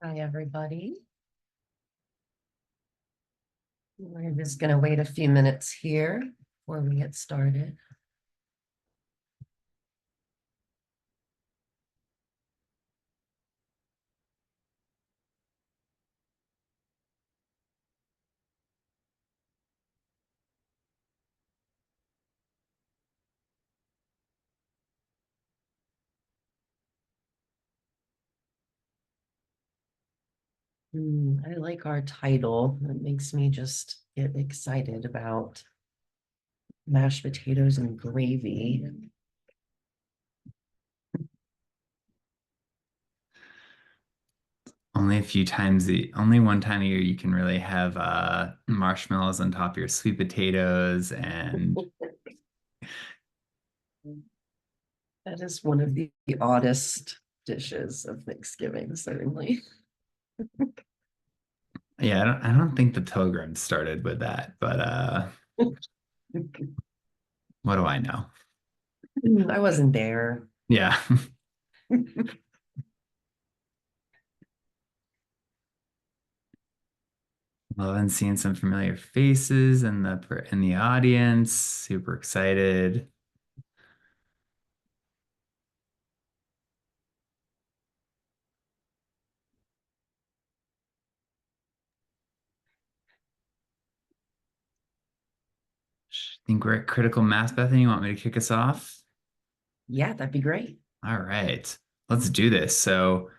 Hi, everybody. We're just going to wait a few minutes here before we get started. I like our title. It makes me just get excited about mashed potatoes and gravy. Only one time a year you can really have marshmallows on top of your sweet potatoes and That is one of the oddest dishes of Thanksgiving, certainly. yeah, I don't think the pilgrims started with that, but what do I know? I wasn't there. Yeah. Loving seeing some familiar faces in the audience. Super excited. Think we're at critical mass, Bethany. You want me to kick us off? Yeah, that'd be great. All right, let's do this. So,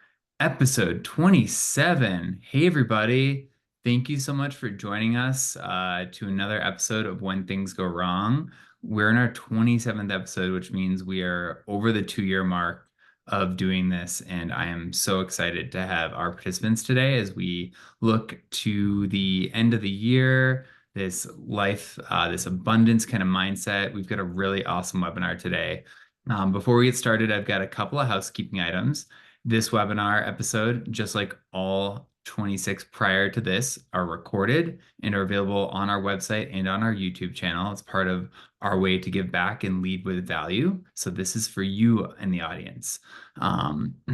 episode 27. Hey, everybody. Thank you so much for joining us to another episode of When Things Go Wrong. We're in our 27th episode, which means we are over the 2 year mark of doing this. And I am so excited to have our participants today as we look to the end of the year, this life, this abundance kind of mindset. We've got a really awesome webinar today. Before we get started, I've got a couple of housekeeping items. This webinar episode, just like all 26 prior to this, are recorded and are available on our website and on our YouTube channel. It's part of our way to give back and lead with value. So this is for you in the audience.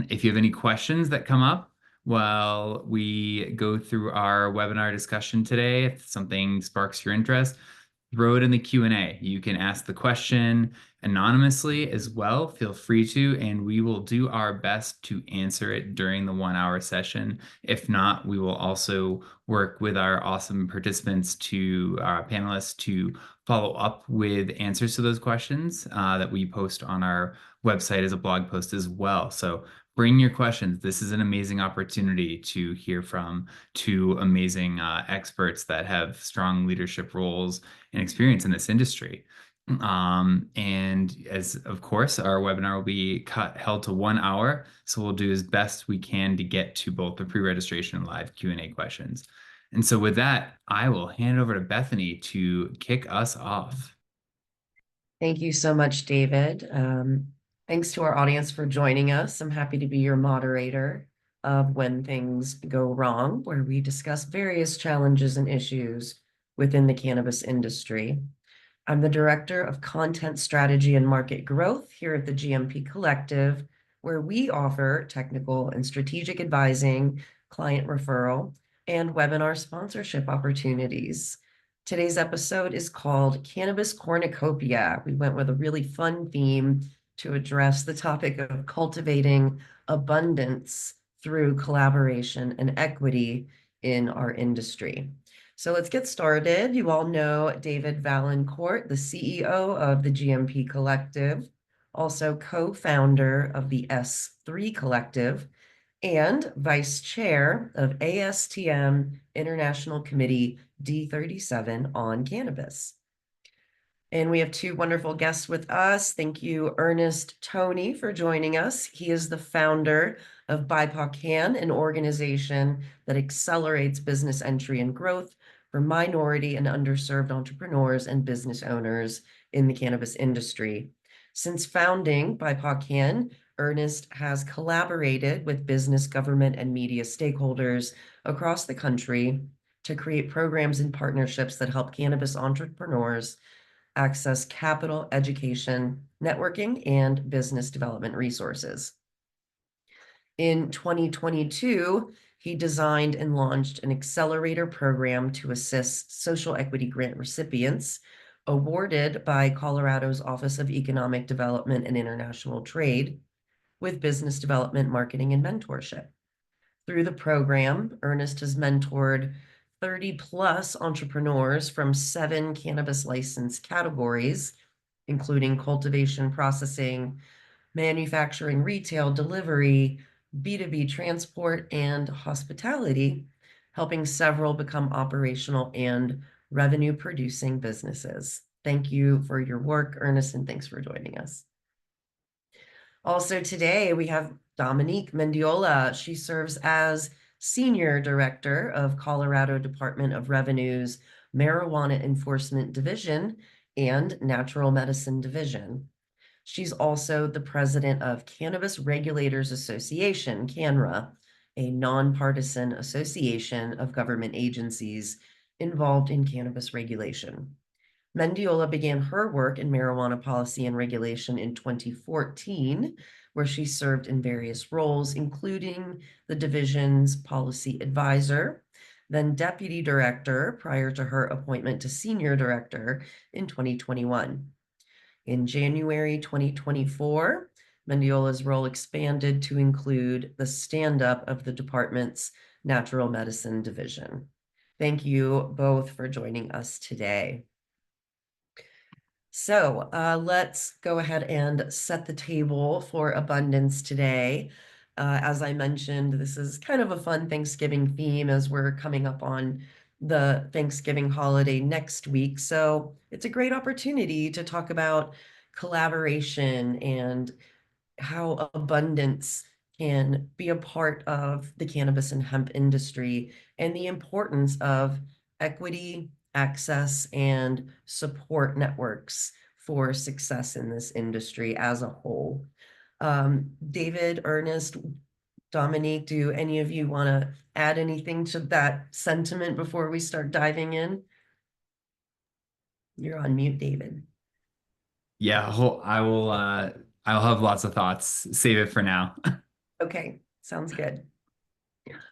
If you have any questions that come up while we go through our webinar discussion today, if something sparks your interest, throw it in the Q&A. You can ask the question anonymously as well. Feel free to, and we will do our best to answer it during the 1 hour session. If not, we will also work with our awesome participants our panelists to follow up with answers to those questions that we post on our website as a blog post as well. So bring your questions. This is an amazing opportunity to hear from two amazing experts that have strong leadership roles and experience in this industry. And as of course, our webinar will be held to 1 hour. So we'll do as best we can to get to both the pre-registration and live Q&A questions. And so with that, I will hand it over to Bethany to kick us off. Thank you so much, David. Thanks to our audience for joining us. I'm happy to be your moderator of When Things Go Wrong, where we discuss various challenges and issues within the cannabis industry. I'm the Director of Content Strategy and Market Growth here at the GMP Collective, where we offer technical and strategic advising, client referral, and webinar sponsorship opportunities. Today's episode is called Cannabis Cornucopia. We went with a really fun theme to address the topic of cultivating abundance through collaboration and equity in our industry. So let's get started. You all know David Valancourt, the CEO of the GMP Collective, also co-founder of the S3 Collective, and vice chair of ASTM International Committee D37 on Cannabis. And we have two wonderful guests with us. Thank you, Ernest Toney, for joining us. He is the founder of BIPOCann, an organization that accelerates business entry and growth for minority and underserved entrepreneurs and business owners in the cannabis industry. Since founding BIPOCann, Ernest has collaborated with business, government, and media stakeholders across the country to create programs and partnerships that help cannabis entrepreneurs access capital, education, networking, and business development resources. In 2022, he designed and launched an accelerator program to assist social equity grant recipients awarded by Colorado's Office of Economic Development and International Trade with business development, marketing, and mentorship. Through the program, Ernest has mentored 30 plus entrepreneurs from 7 cannabis license categories, including cultivation, processing, manufacturing, retail, delivery, B2B transport, and hospitality, helping several become operational and revenue producing businesses. Thank you for your work, Ernest, and thanks for joining us. Also today, we have Dominique Mendiola. She serves as Senior Director of Colorado Department of Revenue's Marijuana Enforcement Division and Natural Medicine Division. She's also the president of Cannabis Regulators Association, CANNRA, a nonpartisan association of government agencies involved in cannabis regulation. Mendiola began her work in marijuana policy and regulation in 2014, where she served in various roles, including the division's policy advisor, then deputy director prior to her appointment to senior director in 2021. In January 2024, Mendiola's role expanded to include the stand-up of the department's natural medicine division. Thank you both for joining us today. So let's go ahead and set the table for abundance today. As I mentioned, this is kind of a fun Thanksgiving theme as we're coming up on the Thanksgiving holiday next week. So it's a great opportunity to talk about collaboration and how abundance can be a part of the cannabis and hemp industry and the importance of equity, access, and support networks for success in this industry as a whole. David, Ernest, Dominique, do any of you want to add anything to that sentiment before we start diving in? You're on mute, David. Yeah, I'll have lots of thoughts. Save it for now. Okay, sounds good.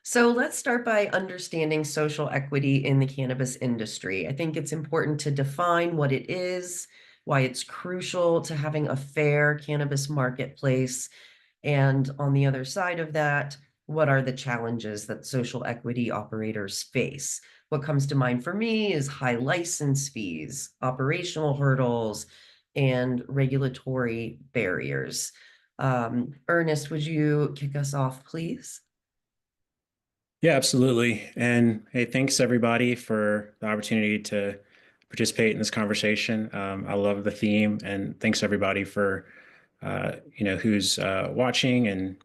So let's start by understanding social equity in the cannabis industry. I think it's important to define what it is, why it's crucial to having a fair cannabis marketplace, and on the other side of that, what are the challenges that social equity operators face? What comes to mind for me is high license fees, operational hurdles, and regulatory barriers. Ernest, would you kick us off, please? Yeah, absolutely. And hey, thanks everybody for the opportunity to participate in this conversation. I love the theme, and thanks everybody for who's watching and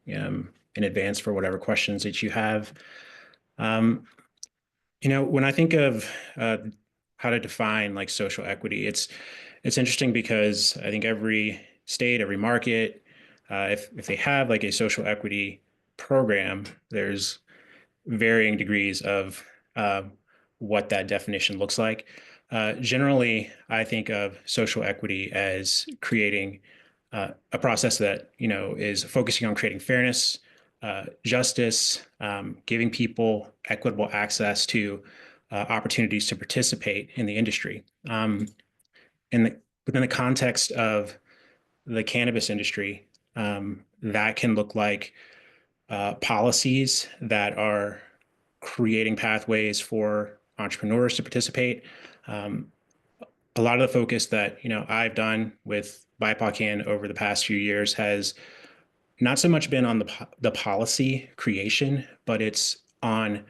in advance for whatever questions that you have. Um, when I think of how to define like social equity, it's interesting because I think every state, every market, if they have like a social equity program, there's varying degrees of what that definition looks like. Generally, I think of social equity as creating a process that is focusing on creating fairness, justice, giving people equitable access to opportunities to participate in the industry. Within the context of the cannabis industry, that can look like policies that are creating pathways for entrepreneurs to participate. A lot of the focus that I've done with BIPOCann over the past few years has not so much been on the policy creation, but it's on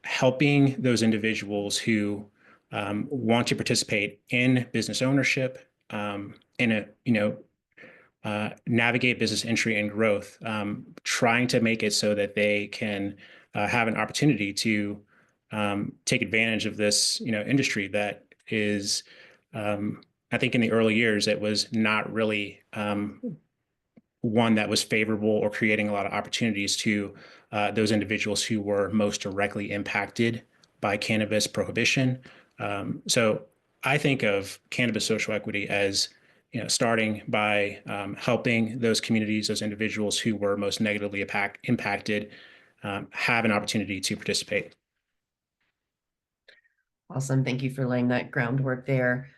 helping those individuals who want to participate in business ownership, in a navigate business entry and growth, trying to make it so that they can have an opportunity to take advantage of this, industry that is, I think in the early years, it was not really one that was favorable or creating a lot of opportunities to those individuals who were most directly impacted by cannabis prohibition. So I think of cannabis social equity as starting by helping those communities, those individuals who were most negatively impacted, have an opportunity to participate. Awesome. Thank you for laying that groundwork there.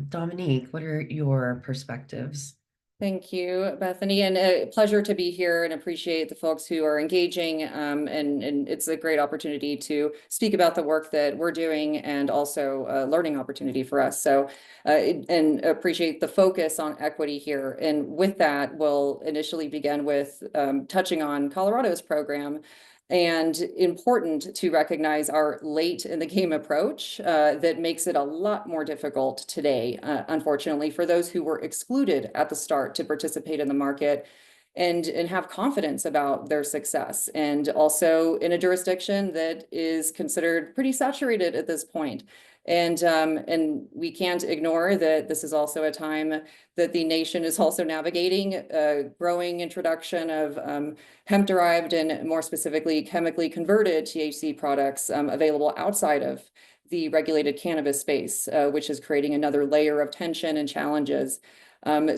Dominique, what are your perspectives? Thank you, Bethany, and a pleasure to be here and appreciate the folks who are engaging. And it's a great opportunity to speak about the work that we're doing and also a learning opportunity for us. So, and appreciate the focus on equity here. And with that, we'll initially begin with touching on Colorado's program. And important to recognize our late in the game approach that makes it a lot more difficult today, unfortunately, for those who were excluded at the start to participate in the market and have confidence about their success. And also in a jurisdiction that is considered pretty saturated at this point. And we can't ignore that this is also a time that the nation is also navigating a growing introduction of hemp-derived and more specifically chemically converted THC products available outside of the regulated cannabis space, which is creating another layer of tension and challenges.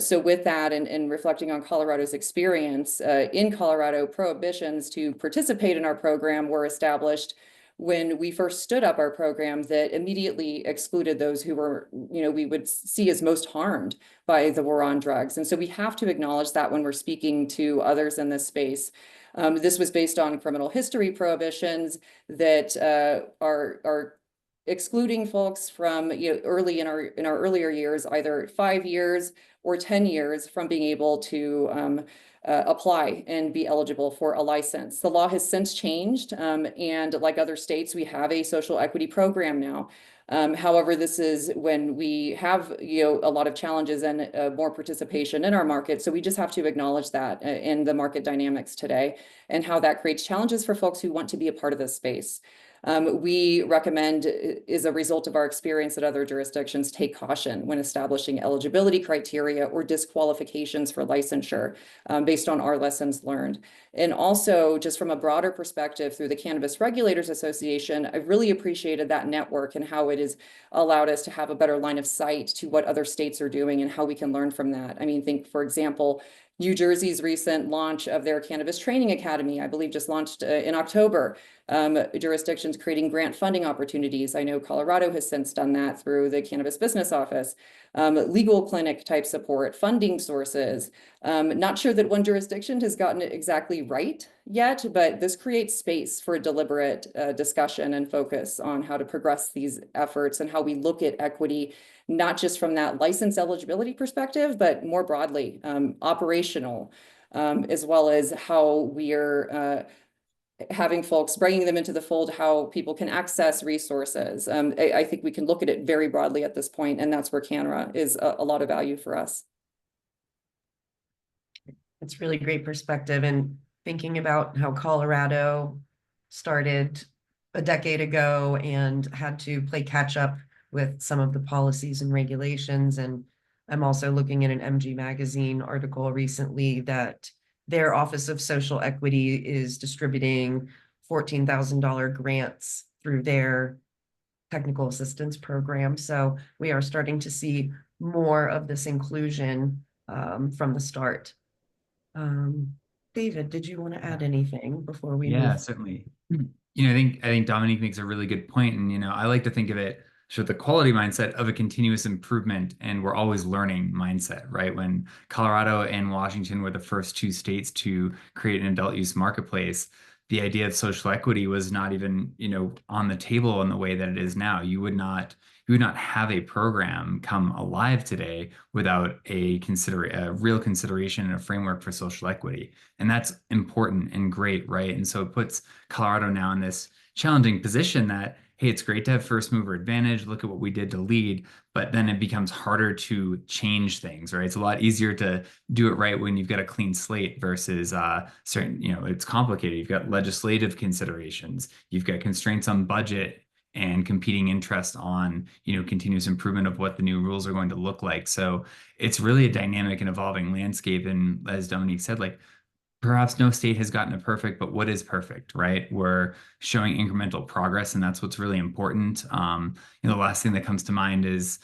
So with that and reflecting on Colorado's experience, in Colorado, prohibitions to participate in our program were established when we first stood up our program that immediately excluded those who were, we would see as most harmed by the war on drugs. And so we have to acknowledge that when we're speaking to others in this space. This was based on criminal history prohibitions that are excluding folks from early in our earlier years, either 5 years or 10 years from being able to apply and be eligible for a license. The law has since changed, and like other states, we have a social equity program now. However, this is when we have a lot of challenges and more participation in our market. So we just have to acknowledge that in the market dynamics today and how that creates challenges for folks who want to be a part of this space. We recommend, as a result of our experience at other jurisdictions, take caution when establishing eligibility criteria or disqualifications for licensure based on our lessons learned. And also, just from a broader perspective through the Cannabis Regulators Association, I've really appreciated that network and how it has allowed us to have a better line of sight to what other states are doing and how we can learn from that. I mean, think, for example, New Jersey's recent launch of their Cannabis Training Academy, I believe just launched in October. Jurisdictions creating grant funding opportunities. I know Colorado has since done that through the Cannabis Business Office. Legal clinic type support, funding sources. Not sure that one jurisdiction has gotten it exactly right yet, but this creates space for a deliberate discussion and focus on how to progress these efforts and how we look at equity, not just from that license eligibility perspective, but more broadly, operational, as well as how we're having folks, bringing them into the fold, how people can access resources. I think we can look at it very broadly at this point, and that's where CANNRA is a lot of value for us. It's really great perspective, and thinking about how Colorado started a decade ago and had to play catch up with some of the policies and regulations. And I'm also looking at an MG Magazine article recently that their Office of Social Equity is distributing $14,000 grants through their technical assistance program. So we are starting to see more of this inclusion from the start. David, did you want to add anything before we Yeah, move? certainly. I think Dominique makes a really good point, and I like to think of it so the quality mindset of a continuous improvement, and we're always learning mindset, right? When Colorado and Washington were the first two states to create an adult use marketplace, the idea of social equity was not even, on the table in the way that it is now. You would not have a program come alive today without a real consideration and a framework for social equity. And that's important and great, right? And so it puts Colorado now in this challenging position that, hey, it's great to have first mover advantage. Look at what we did to lead, but then it becomes harder to change things, right? It's a lot easier to do it right when you've got a clean slate versus certain, it's complicated. You've got legislative considerations, you've got constraints on budget and competing interest on, continuous improvement of what the new rules are going to look like. So it's really a dynamic and evolving landscape. And as Dominique said, like, perhaps no state has gotten it perfect, but what is perfect, right? We're showing incremental progress, and that's what's really important. The last thing that comes to mind is,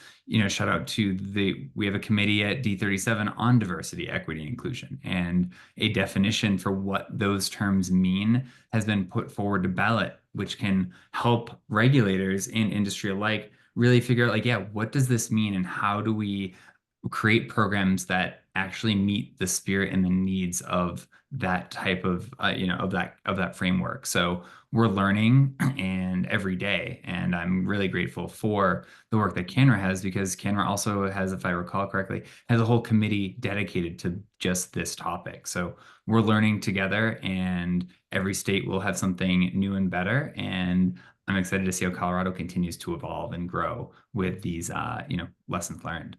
shout out to we have a committee at D37 on diversity, equity, and inclusion, and a definition for what those terms mean has been put forward to ballot, which can help regulators and industry alike really figure out, like, yeah, what does this mean, and how do we create programs that actually meet the spirit and the needs of that type of of that framework. So we're learning and every day, and I'm really grateful for the work that CANNRA has, because CANNRA also has, if I recall correctly, has a whole committee dedicated to just this topic. So we're learning together, and every state will have something new and better, and I'm excited to see how Colorado continues to evolve and grow with these lessons learned.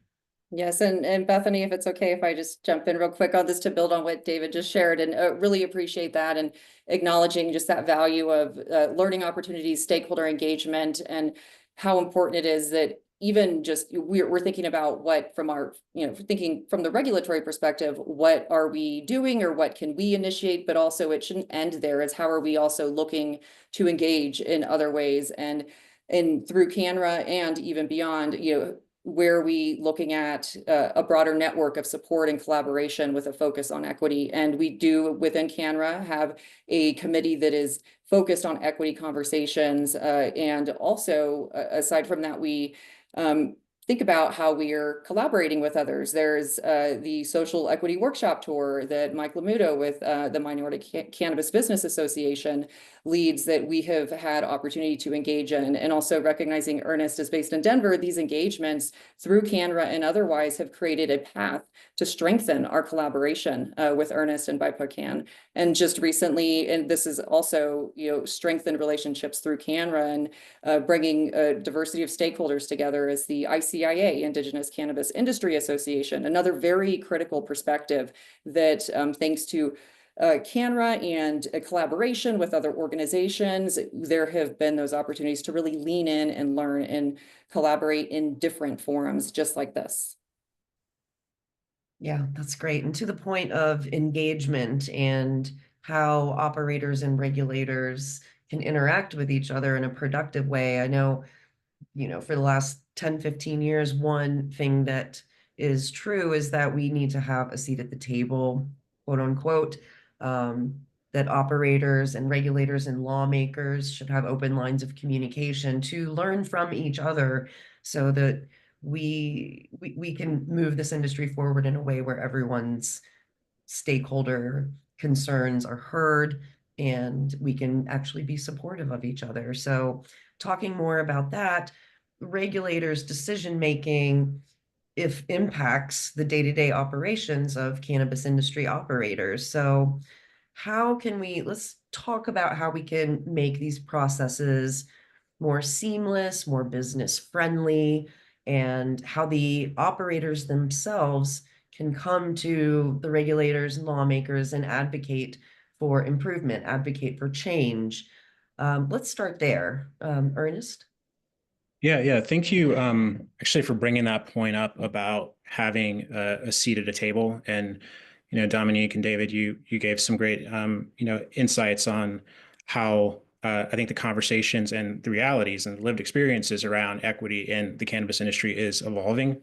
Yes, and Bethany, if it's okay if I just jump in real quick on this to build on what David just shared, and really appreciate that, and acknowledging just that value of learning opportunities, stakeholder engagement, and how important it is that even just we're thinking about what from our, thinking from the regulatory perspective, what are we doing or what can we initiate, but also it shouldn't end there. It's how are we also looking to engage in other ways, and through CANNRA and even beyond, where are we looking at a broader network of support and collaboration with a focus on equity. And we do within CANNRA have a committee that is focused on equity conversations. And also, aside from that, we think about how we are collaborating with others. There's the Social Equity Workshop Tour that Mike Lamuto with the Minority Cannabis Business Association leads, that we have had opportunity to engage in. And also recognizing Ernest is based in Denver, these engagements through CANNRA and otherwise have created a path to strengthen our collaboration with Ernest and BIPOCann. And just recently, and this is also, strengthened relationships through CANNRA and bringing a diversity of stakeholders together as the ICIA, Indigenous Cannabis Industry Association, another very critical perspective that thanks to CANNRA and a collaboration with other organizations, there have been those opportunities to really lean in and learn and collaborate in different forums just like this. Yeah, that's great. And to the point of engagement and how operators and regulators can interact with each other in a productive way. I know, for the last 10, 15 years, one thing that is true is that we need to have a seat at the table, quote unquote, that operators and regulators and lawmakers should have open lines of communication to learn from each other so that we can move this industry forward in a way where everyone's stakeholder concerns are heard and we can actually be supportive of each other. So talking more about that, regulators' decision making if impacts the day-to-day operations of cannabis industry operators. So let's talk about how we can make these processes more seamless, more business friendly, and how the operators themselves can come to the regulators and lawmakers and advocate for improvement, advocate for change. Let's start there. Ernest? Yeah. Thank you, actually, for bringing that point up about having a seat at a table. And, Dominique and David, you gave some great, insights on how I think the conversations and the realities and the lived experiences around equity in the cannabis industry is evolving.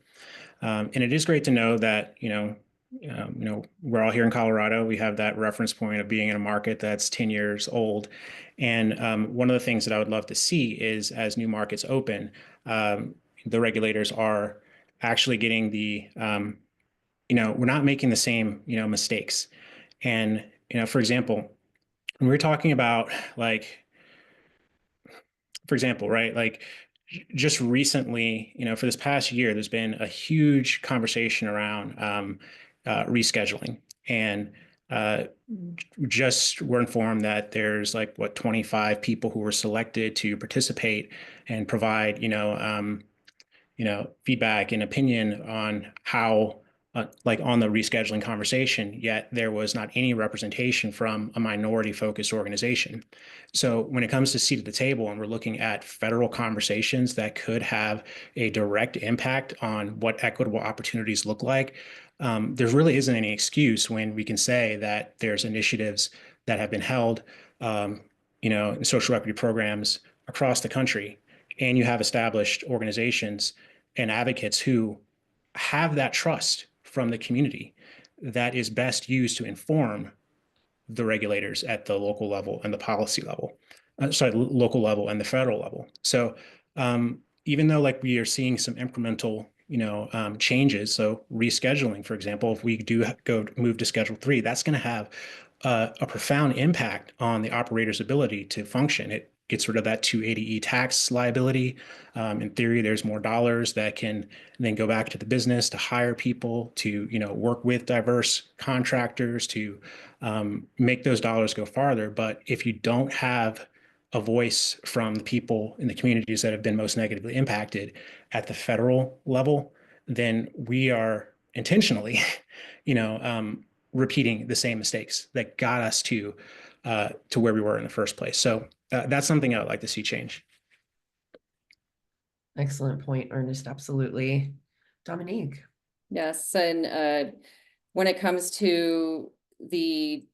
And it is great to know that, we're all here in Colorado. We have that reference point of being in a market that's 10 years old. And one of the things that I would love to see is as new markets open, the regulators are actually getting we're not making the same, mistakes. And, for example, when we're talking about for example, right, like just recently, for this past year, there's been a huge conversation around rescheduling. And just were informed that there's 25 people who were selected to participate and provide, feedback and opinion on how, on the rescheduling conversation, yet there was not any representation from a minority focused organization. So when it comes to seat at the table and we're looking at federal conversations that could have a direct impact on what equitable opportunities look like, there really isn't any excuse when we can say that there's initiatives that have been held, in social equity programs across the country, and you have established organizations and advocates who have that trust from the community that is best used to inform the regulators at the local level and the policy level, local level and the federal level. So even though like we are seeing some incremental, changes, so rescheduling, for example, if we do go move to Schedule 3, that's going to have a profound impact on the operator's ability to function. It gets rid of that 280E tax liability. In theory, there's more dollars that can then go back to the business to hire people, to work with diverse contractors to make those dollars go farther. But if you don't have a voice from the people in the communities that have been most negatively impacted at the federal level, then we are intentionally, repeating the same mistakes that got us to where we were in the first place. So that's something I would like to see change. Excellent point, Ernest. Absolutely. Dominique. Yes, and when it comes to the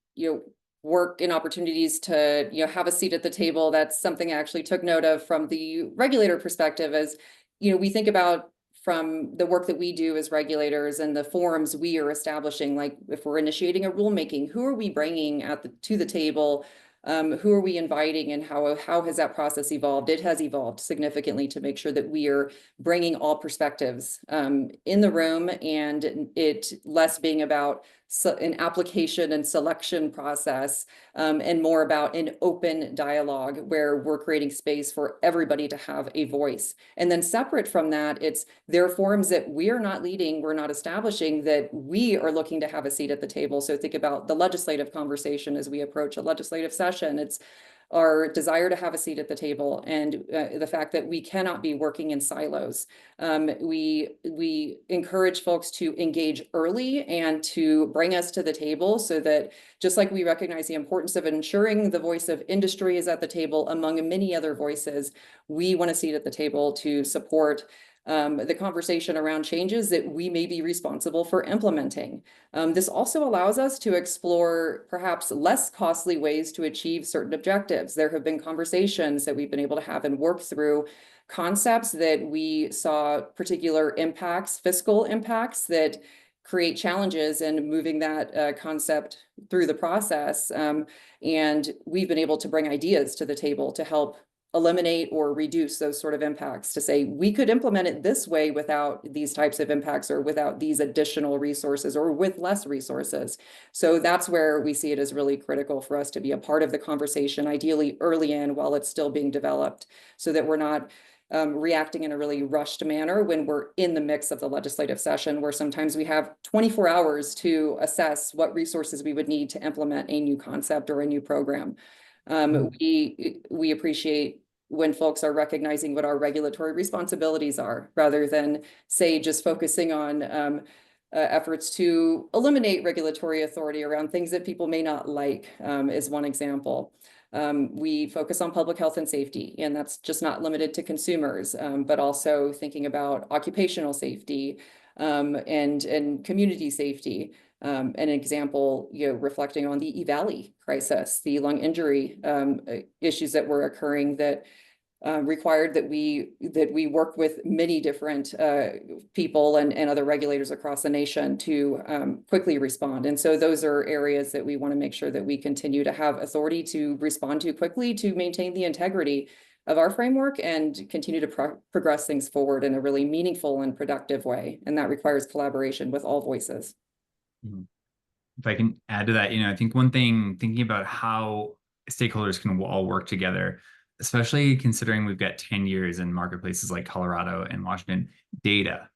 work and opportunities to have a seat at the table, that's something I actually took note of from the regulator perspective. As we think about from the work that we do as regulators and the forums we are establishing, like if we're initiating a rulemaking, who are we bringing to the table? Who are we inviting, and how has that process evolved? It has evolved significantly to make sure that we are bringing all perspectives in the room, and it less being about an application and selection process, and more about an open dialogue where we're creating space for everybody to have a voice. And then separate from that, there are forums that we are not leading, we're not establishing, that we are looking to have a seat at the table. So think about the legislative conversation as we approach a legislative session. It's our desire to have a seat at the table, and the fact that we cannot be working in silos. We encourage folks to engage early and to bring us to the table, so that just like we recognize the importance of ensuring the voice of industry is at the table among many other voices, we want a seat at the table to support the conversation around changes that we may be responsible for implementing. This also allows us to explore perhaps less costly ways to achieve certain objectives. There have been conversations that we've been able to have and work through concepts that we saw particular impacts, fiscal impacts, that create challenges in moving that concept through the process. And we've been able to bring ideas to the table to help eliminate or reduce those sort of impacts, to say we could implement it this way without these types of impacts, or without these additional resources, or with less resources. So that's where we see it as really critical for us to be a part of the conversation, ideally early in, while it's still being developed, so that we're not reacting in a really rushed manner when we're in the mix of the legislative session, where sometimes we have 24 hours to assess what resources we would need to implement a new concept or a new program. We appreciate when folks are recognizing what our regulatory responsibilities are, rather than say just focusing on efforts to eliminate regulatory authority around things that people may not like, is one example. We focus on public health and safety, and that's just not limited to consumers, but also thinking about occupational safety and community safety. An example, reflecting on the E-Valley crisis, the lung injury issues that were occurring that required that we work with many different people and other regulators across the nation to quickly respond. And so those are areas that we want to make sure that we continue to have authority to respond to quickly, to maintain the integrity of our framework and continue to progress things forward in a really meaningful and productive way. And that requires collaboration with all voices. If I can add to that, I think one thing, thinking about how stakeholders can all work together, especially considering we've got 10 years in marketplaces like Colorado and Washington, data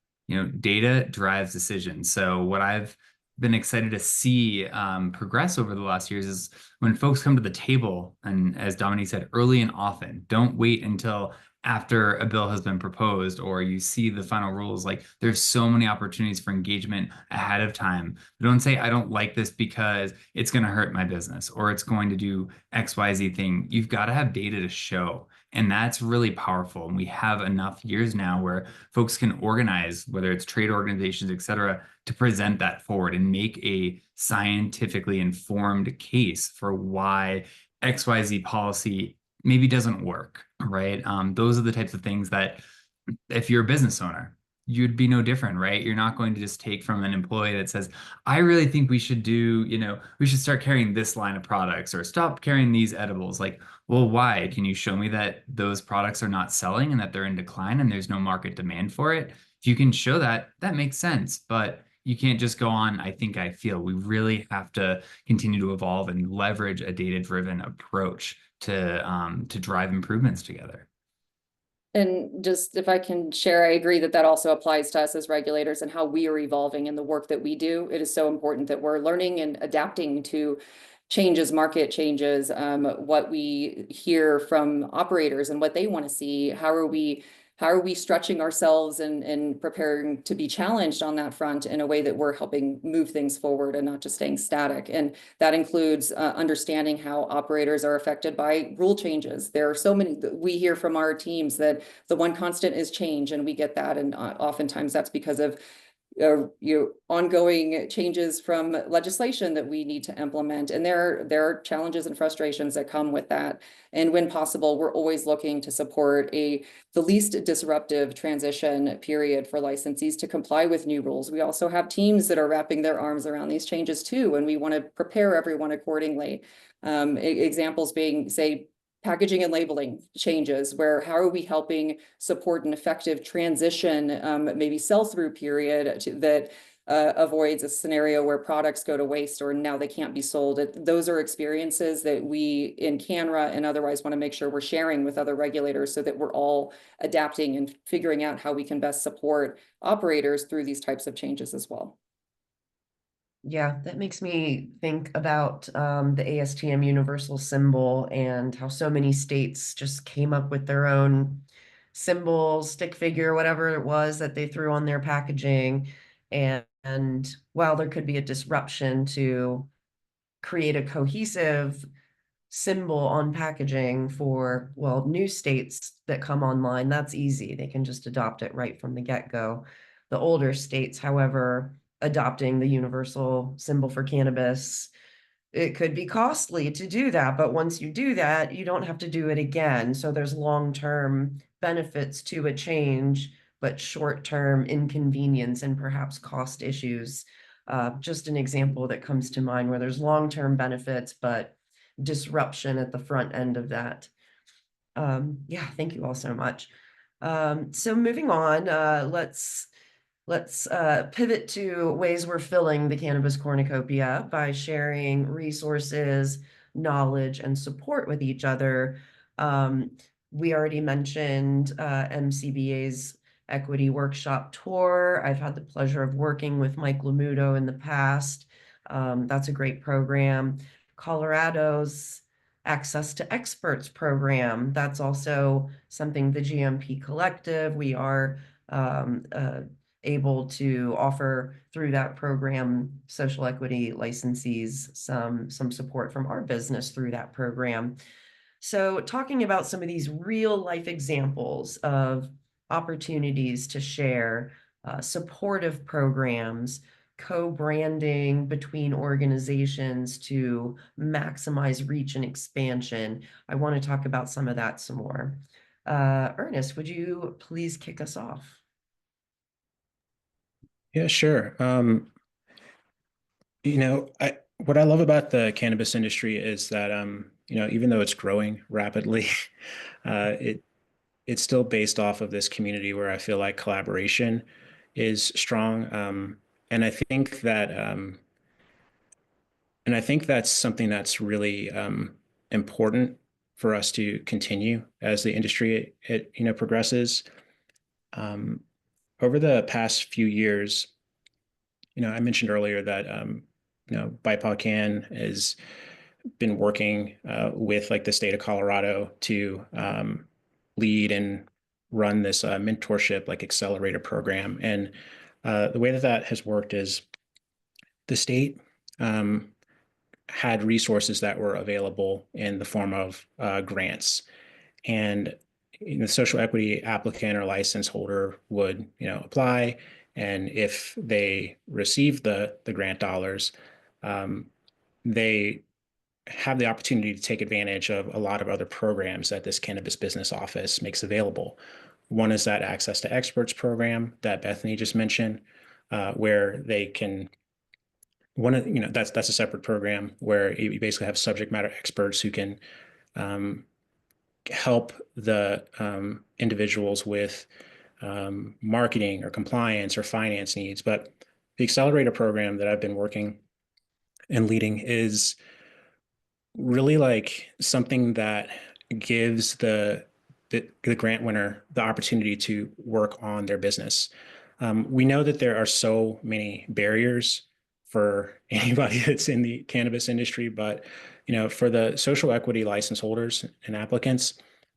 drives decisions. So what I've been excited to see progress over the last years is when folks come to the table, and as Dominique said, early and often, don't wait until after a bill has been proposed or you see the final rules. Like, there's so many opportunities for engagement ahead of time. Don't say, I don't like this because it's going to hurt my business or it's going to do XYZ thing. You've got to have data to show. And that's really powerful. And we have enough years now where folks can organize, whether it's trade organizations, et cetera, to present that forward and make a scientifically informed case for why XYZ policy maybe doesn't work, right? Those are the types of things that if you're a business owner, you'd be no different, right? You're not going to just take from an employee that says, I really think we should do, we should start carrying this line of products or stop carrying these edibles. Like, well, why? Can you show me that those products are not selling and that they're in decline and there's no market demand for it? If you can show that, that makes sense. But you can't just go on, I think, I feel. We really have to continue to evolve and leverage a data-driven approach to drive improvements together. And just if I can share, I agree that that also applies to us as regulators and how we are evolving in the work that we do. It is so important that we're learning and adapting to changes, market changes, what we hear from operators and what they want to see. How are we stretching ourselves and preparing to be challenged on that front in a way that we're helping move things forward and not just staying static? And that includes understanding how operators are affected by rule changes. There are so many, we hear from our teams that the one constant is change, and we get that. And oftentimes that's because of ongoing changes from legislation that we need to implement. And there are challenges and frustrations that come with that. And when possible, we're always looking to support the least disruptive transition period for licensees to comply with new rules. We also have teams that are wrapping their arms around these changes too, and we want to prepare everyone accordingly. Examples being, say, packaging and labeling changes, where how are we helping support an effective transition, maybe sell-through period that avoids a scenario where products go to waste or now they can't be sold. Those are experiences that we in CANNRA and otherwise want to make sure we're sharing with other regulators so that we're all adapting and figuring out how we can best support operators through these types of changes as well. Yeah, that makes me think about the ASTM universal symbol and how so many states just came up with their own symbol, stick figure, whatever it was that they threw on their packaging. And while there could be a disruption to create a cohesive symbol on packaging for, well, new states that come online, that's easy. They can just adopt it right from the get-go. The older states, however, adopting the universal symbol for cannabis, it could be costly to do that, but once you do that, you don't have to do it again. So there's long-term benefits to a change, but short-term inconvenience and perhaps cost issues. Just an example that comes to mind where there's long-term benefits, but disruption at the front end of that. Yeah, thank you all so much. So moving on, let's pivot to ways we're filling the cannabis cornucopia by sharing resources, knowledge, and support with each other. We already mentioned MCBA's Equity Workshop Tour. I've had the pleasure of working with Mike Lamuto in the past. That's a great program. Colorado's Access to Experts program. That's also something the GMP Collective, we are able to offer through that program social equity licensees some support from our business through that program. So talking about some of these real life examples of opportunities to share supportive programs, co-branding between organizations to maximize reach and expansion. I want to talk about some of that some more. Ernest, would you please kick us off? Yeah, sure. What I love about the cannabis industry is that, even though it's growing rapidly, it's still based off of this community where I feel like collaboration is strong. And I think that, that's something that's really important for us to continue as the industry progresses. Over the past few years, I mentioned earlier that BIPOCann has been working with like the state of Colorado to lead and run this mentorship like accelerator program. And the way that has worked is the state had resources that were available in the form of grants. and the social equity applicant or license holder would, apply. And if they receive the grant dollars, they have the opportunity to take advantage of a lot of other programs that this cannabis business office makes available. One is that Access to Experts program that Bethany just mentioned, where they can that's a separate program where you basically have subject matter experts who can help the individuals with marketing or compliance or finance needs. But the accelerator program that I've been working and leading is really like something that gives the grant winner the opportunity to work on their business. We know that there are so many barriers for anybody that's in the cannabis industry, but for the social equity license holders and applicants,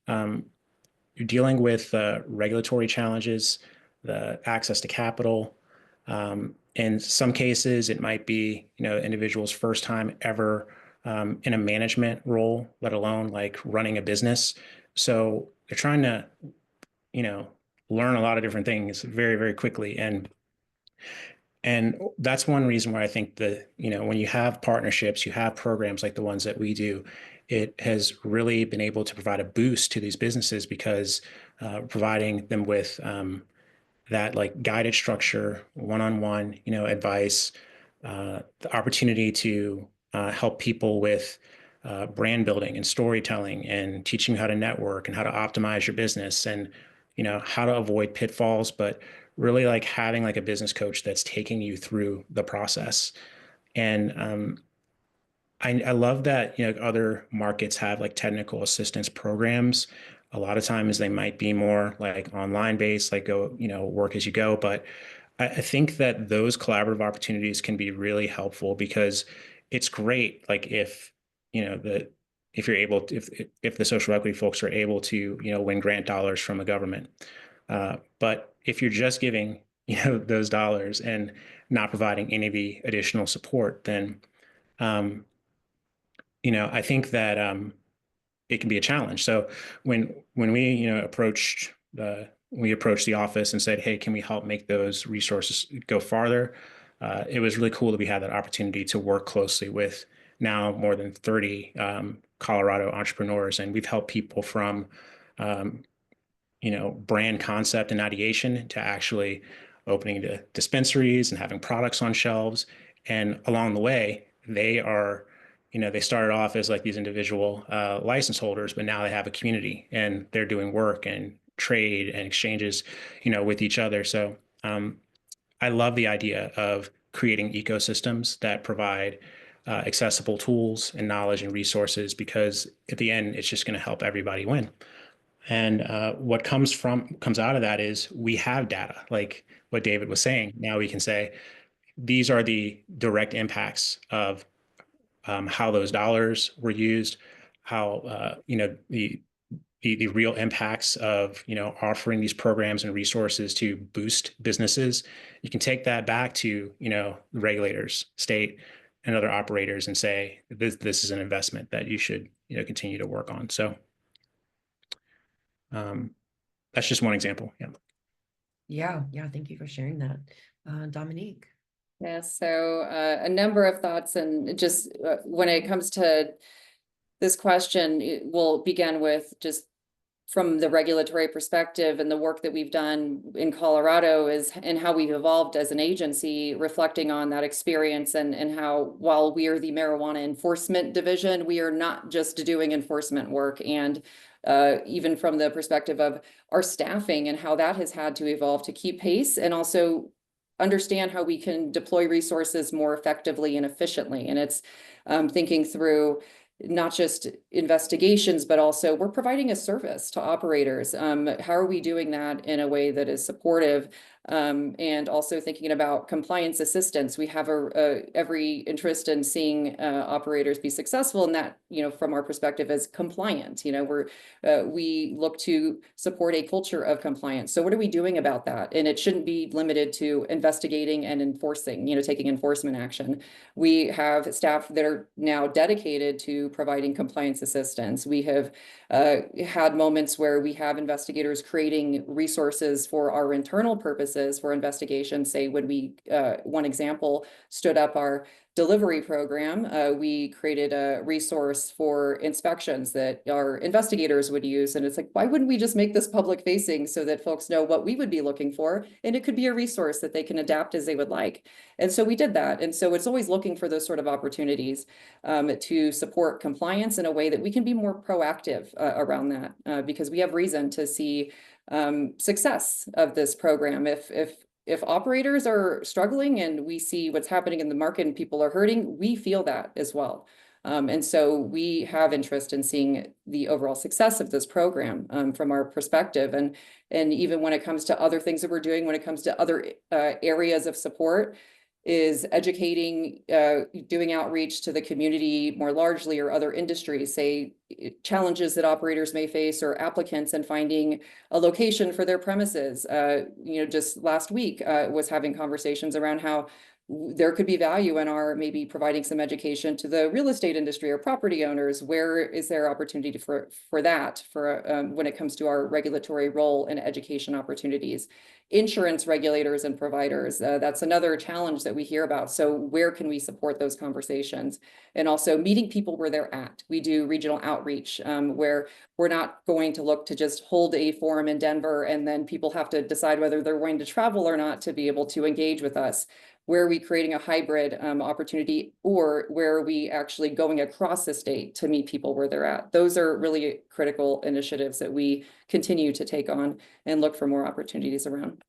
you're dealing with regulatory challenges, the access to capital. In some cases, it might be individuals' first time ever in a management role, let alone like running a business. So they're trying to, learn a lot of different things very, very quickly. And that's one reason why I think that, when you have partnerships, you have programs like the ones that we do, it has really been able to provide a boost to these businesses because providing them with that like guided structure, one-on-one, advice, the opportunity to help people with brand building and storytelling and teaching you how to network and how to optimize your business and, how to avoid pitfalls, but really like having like a business coach that's taking you through the process. And I love that, other markets have like technical assistance programs. A lot of times they might be more like online based, like go, work as you go. But I think that those collaborative opportunities can be really helpful because it's great. Like if, if you're able to, if the social equity folks are able to, win grant dollars from a government. But if you're just giving, those dollars and not providing any of the additional support, then, I think that it can be a challenge. So when we approached the office and said, hey, can we help make those resources go farther? It was really cool that we had that opportunity to work closely with now more than 30 Colorado entrepreneurs, and we've helped people from brand concept and ideation to actually opening the dispensaries and having products on shelves. And along the way, they are, they started off as like these individual license holders, but now they have a community and they're doing work and trade and exchanges, with each other. So I love the idea of creating ecosystems that provide accessible tools and knowledge and resources, because at the end, it's just going to help everybody win. And what comes out of that is we have data, like what David was saying. Now we can say these are the direct impacts of how those dollars were used, how the real impacts of offering these programs and resources to boost businesses. You can take that back to regulators, state, and other operators, and say this is an investment that you should continue to work on. So. That's just one example. Yeah. Thank you for sharing that. Dominique. Yeah, so a number of thoughts, and just when it comes to this question, we'll begin with just from the regulatory perspective and the work that we've done in Colorado and how we've evolved as an agency, reflecting on that experience and how, while we are the marijuana enforcement division, we are not just doing enforcement work. And even from the perspective of our staffing and how that has had to evolve to keep pace and also understand how we can deploy resources more effectively and efficiently. And it's thinking through not just investigations, but also we're providing a service to operators. How are we doing that in a way that is supportive And also thinking about compliance assistance. We have every interest in seeing operators be successful, and that, from our perspective as compliant, we look to support a culture of compliance. So what are we doing about that? And it shouldn't be limited to investigating and enforcing, taking enforcement action. We have staff that are now dedicated to providing compliance assistance. We have had moments where we have investigators creating resources for our internal purposes for investigation. Say when we, one example, stood up our delivery program, we created a resource for inspections that our investigators would use. And it's like, why wouldn't we just make this public facing so that folks know what we would be looking for? And it could be a resource that they can adapt as they would like. And so we did that. And so it's always looking for those sort of opportunities to support compliance in a way that we can be more proactive around that, because we have reason to see success of this program. If operators are struggling and we see what's happening in the market and people are hurting, we feel that as well. And so we have interest in seeing the overall success of this program from our perspective. And even when it comes to other things that we're doing, when it comes to other areas of support, is educating, doing outreach to the community more largely, or other industries, say challenges that operators may face, or applicants, and finding a location for their premises. Just last week was having conversations around how there could be value in our maybe providing some education to the real estate industry or property owners. Where is there opportunity for that when it comes to our regulatory role and education opportunities? Insurance regulators and providers, that's another challenge that we hear about. So where can we support those conversations? And also meeting people where they're at. We do regional outreach where we're not going to look to just hold a forum in Denver and then people have to decide whether they're going to travel or not to be able to engage with us. Where are we creating a hybrid opportunity, or where are we actually going across the state to meet people where they're at? Those are really critical initiatives that we continue to take on and look for more opportunities around.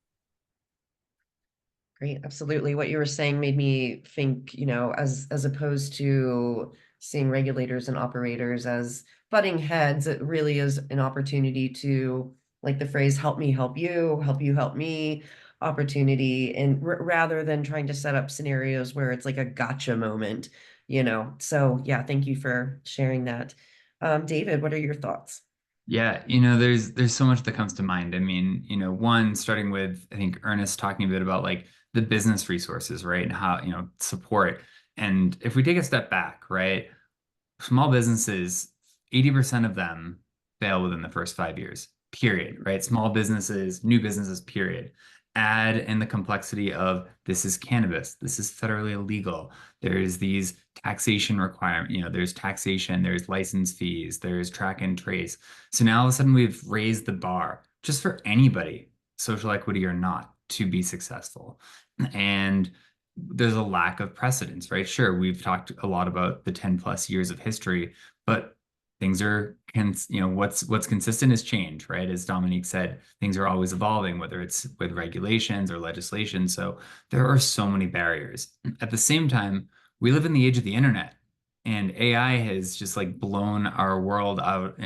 Great, absolutely. What you were saying made me think, as opposed to seeing regulators and operators as butting heads, it really is an opportunity to, like the phrase, help me help you, help me opportunity, and rather than trying to set up scenarios where it's like a gotcha moment, So yeah, thank you for sharing that. David, what are your thoughts? Yeah, there's so much that comes to mind. I mean, one, starting with, I think, Ernest talking a bit about like the business resources, right? And how, support. And if we take a step back, right? Small businesses, 80% of them fail within the first 5 years, period, right? Small businesses, new businesses, period. Add in the complexity of this is cannabis, this is federally illegal. There's these taxation requirements, there's taxation, there's license fees, there's track and trace. So now all of a sudden we've raised the bar just for anybody, social equity or not, to be successful. And there's a lack of precedence, right? Sure, we've talked a lot about the 10 plus years of history, but things are, what's consistent is change, right? As Dominique said, things are always evolving, whether it's with regulations or legislation. So there are so many barriers. At the same time, we live in the age of the internet, and AI has just like blown our world out,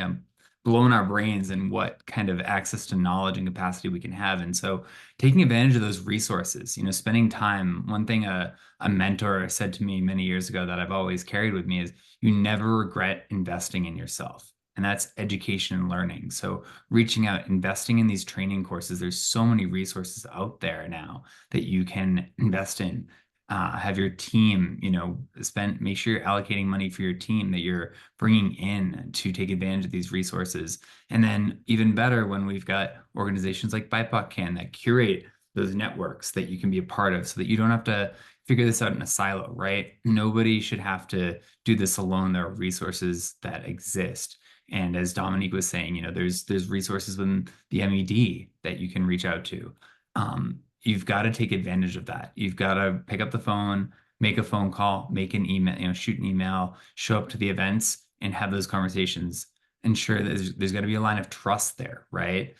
blown our brains and what kind of access to knowledge and capacity we can have. And so taking advantage of those resources, spending time. One thing a mentor said to me many years ago that I've always carried with me is you never regret investing in yourself. And that's education and learning. So reaching out, investing in these training courses, there's so many resources out there now that you can invest in. Have your team, make sure you're allocating money for your team that you're bringing in to take advantage of these resources. And then even better, when we've got organizations like BIPOCann that curate those networks that you can be a part of so that you don't have to figure this out in a silo, right? Nobody should have to do this alone. There are resources that exist. And as Dominique was saying, there's resources within the MED that you can reach out to. You've got to take advantage of that. You've got to pick up the phone, make a phone call, make an email, shoot an email, show up to the events and have those conversations. Ensure that there's got to be a line of trust there, right?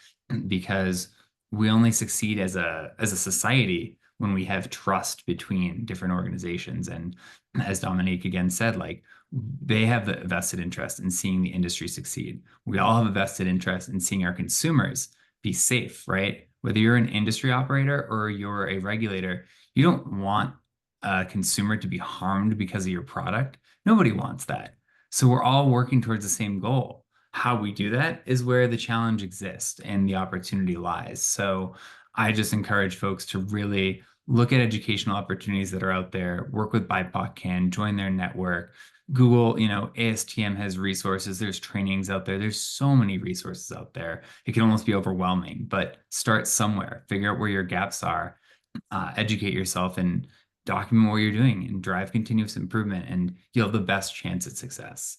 Because we only succeed as a society when we have trust between different organizations. And as Dominique again said, like they have the vested interest in seeing the industry succeed. We all have a vested interest in seeing our consumers be safe, right? Whether you're an industry operator or you're a regulator, you don't want a consumer to be harmed because of your product. Nobody wants that. So we're all working towards the same goal. How we do that is where the challenge exists and the opportunity lies. So I just encourage folks to really look at educational opportunities that are out there, work with BIPOCann, join their network. Google, ASTM has resources, there's trainings out there, there's so many resources out there. It can almost be overwhelming, but start somewhere, figure out where your gaps are, educate yourself, and document what you're doing and drive continuous improvement, and you'll have the best chance at success.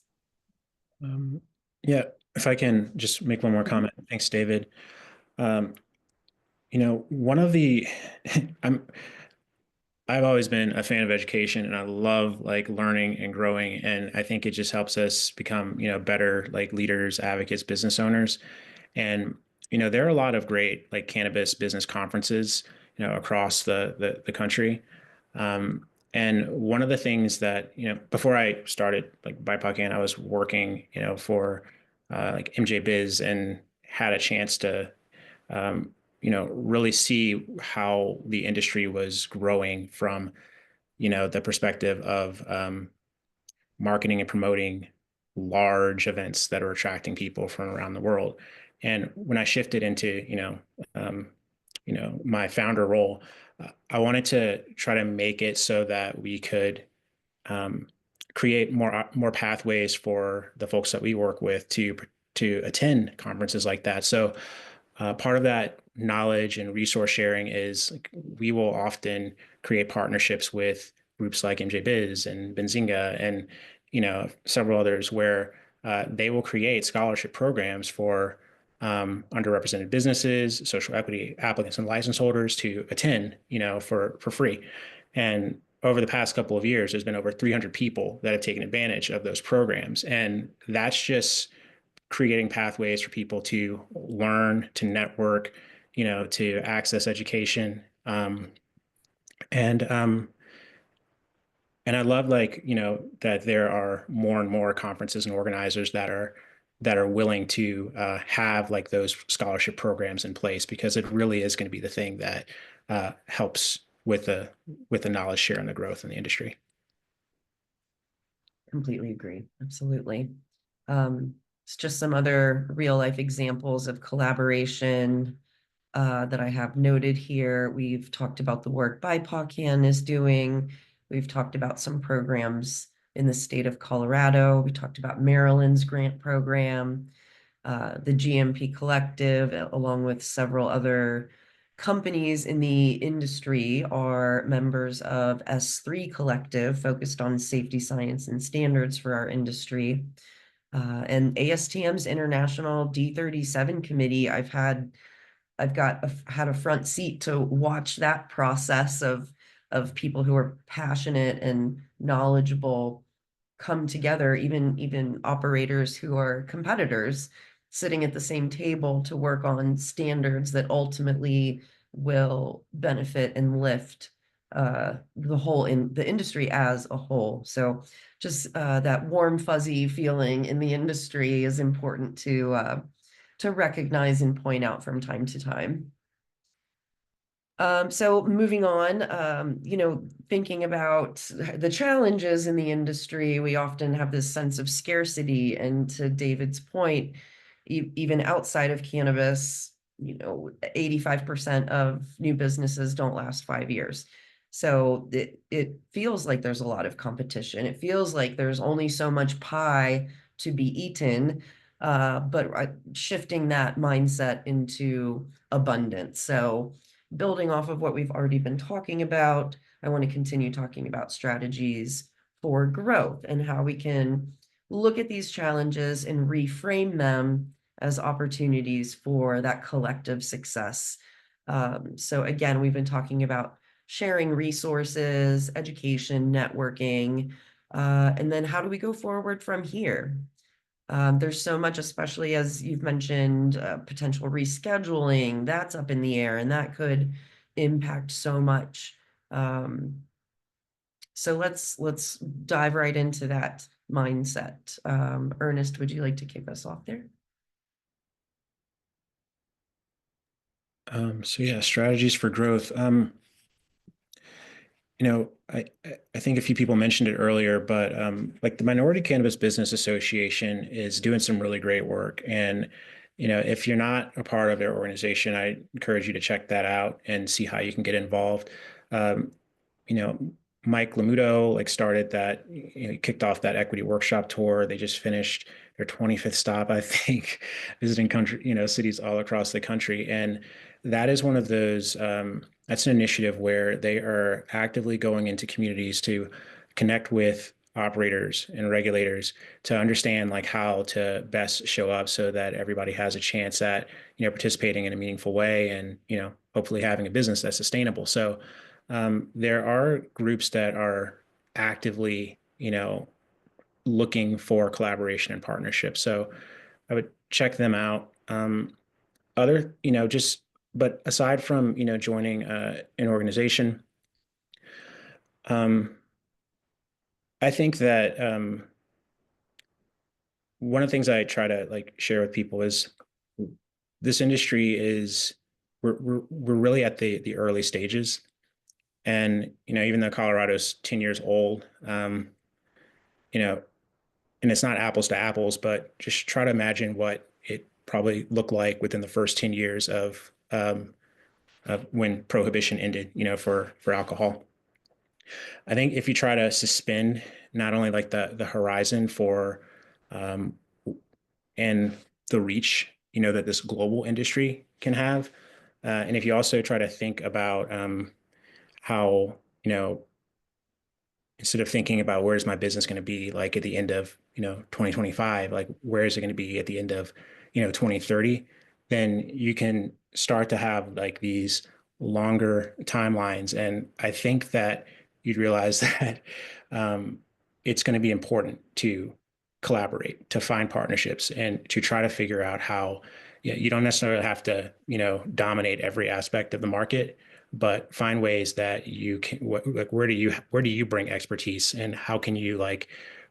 Yeah, if I can just make one more comment. Thanks, David. One of the I've always been a fan of education, and I love like learning and growing, and I think it just helps us become, better like leaders, advocates, business owners. And there are a lot of great like cannabis business conferences, across the country. And one of the things that, before I started like BIPOCann, I was working, for like MJ Biz, and had a chance to really see how the industry was growing from, the perspective of marketing and promoting large events that are attracting people from around the world. And when I shifted into, my founder role, I wanted to try to make it so that we could um, create more pathways for the folks that we work with to attend conferences like that. So part of that knowledge and resource sharing is like, we will often create partnerships with groups like MJ Biz and Benzinga and several others where they will create scholarship programs for underrepresented businesses, social equity applicants, and license holders to attend, for free. And over the past couple of years, there's been over 300 people that have taken advantage of those programs, and that's just creating pathways for people to learn, to network, to access education. And and I love like, that there are more and more conferences and organizers that are willing to have like those scholarship programs in place, because it really is going to be the thing that helps with the knowledge share and the growth in the industry. Completely agree. Absolutely. It's just some other real life examples of collaboration that I have noted here. We've talked about the work BIPOCann is doing. We've talked about some programs in the state of Colorado. We talked about Maryland's grant program, the GMP Collective, along with several other companies in the industry, are members of S3 Collective, focused on safety, science, and standards for our industry. And ASTM's International D37 Committee, I've had a front seat to watch that process of people who are passionate and knowledgeable come together, even operators who are competitors, sitting at the same table to work on standards that ultimately will benefit and lift the whole in the industry as a whole. So just that warm fuzzy feeling in the industry is important to recognize and point out from time to time. So moving on, thinking about the challenges in the industry, we often have this sense of scarcity. And to David's point, even outside of cannabis, 85% of new businesses don't last 5 years. So it feels like there's a lot of competition. It feels like there's only so much pie to be eaten, but shifting that mindset into abundance. So building off of what we've already been talking about, I want to continue talking about strategies for growth and how we can look at these challenges and reframe them as opportunities for that collective success. So again, we've been talking about sharing resources, education, networking, and then how do we go forward from here? There's so much, especially as you've mentioned, potential rescheduling, that's up in the air, and that could impact so much. So let's dive right into that mindset. Ernest, would you like to kick us off there? So yeah, strategies for growth. I think a few people mentioned it earlier, but like the Minority Cannabis Business Association is doing some really great work. And, if you're not a part of their organization, I encourage you to check that out and see how you can get involved. Um, you know, Mike Lamuto started that, kicked off that equity workshop tour. They just finished their 25th stop, I think, visiting cities all across the country. And that is one of those, that's an initiative where they are actively going into communities to connect with operators and regulators to understand how to best show up so that everybody has a chance at, participating in a meaningful way and, hopefully having a business that's sustainable. So, there are groups that are actively, looking for collaboration and partnership. So I would check them out. Other, but aside from, joining an organization, um, I think that one of the things I try to share with people is this industry is we're really at the early stages. And, even though Colorado's 10 years old, you know, and it's not apples to apples, but just try to imagine what it probably looked like within the first 10 years of when prohibition ended, for alcohol. I think if you try to suspend not only the horizon for um, and the reach, that this global industry can have, and if you also try to think about how, instead of thinking about where's my business going to be like at the end of 2025, like where is it going to be at the end of 2030, then you can start to have these longer timelines. And I think that you'd realize that it's going to be important to collaborate, to find partnerships, and to try to figure out how you don't necessarily have to dominate every aspect of the market, but find ways that you can, where do you bring expertise, and how can you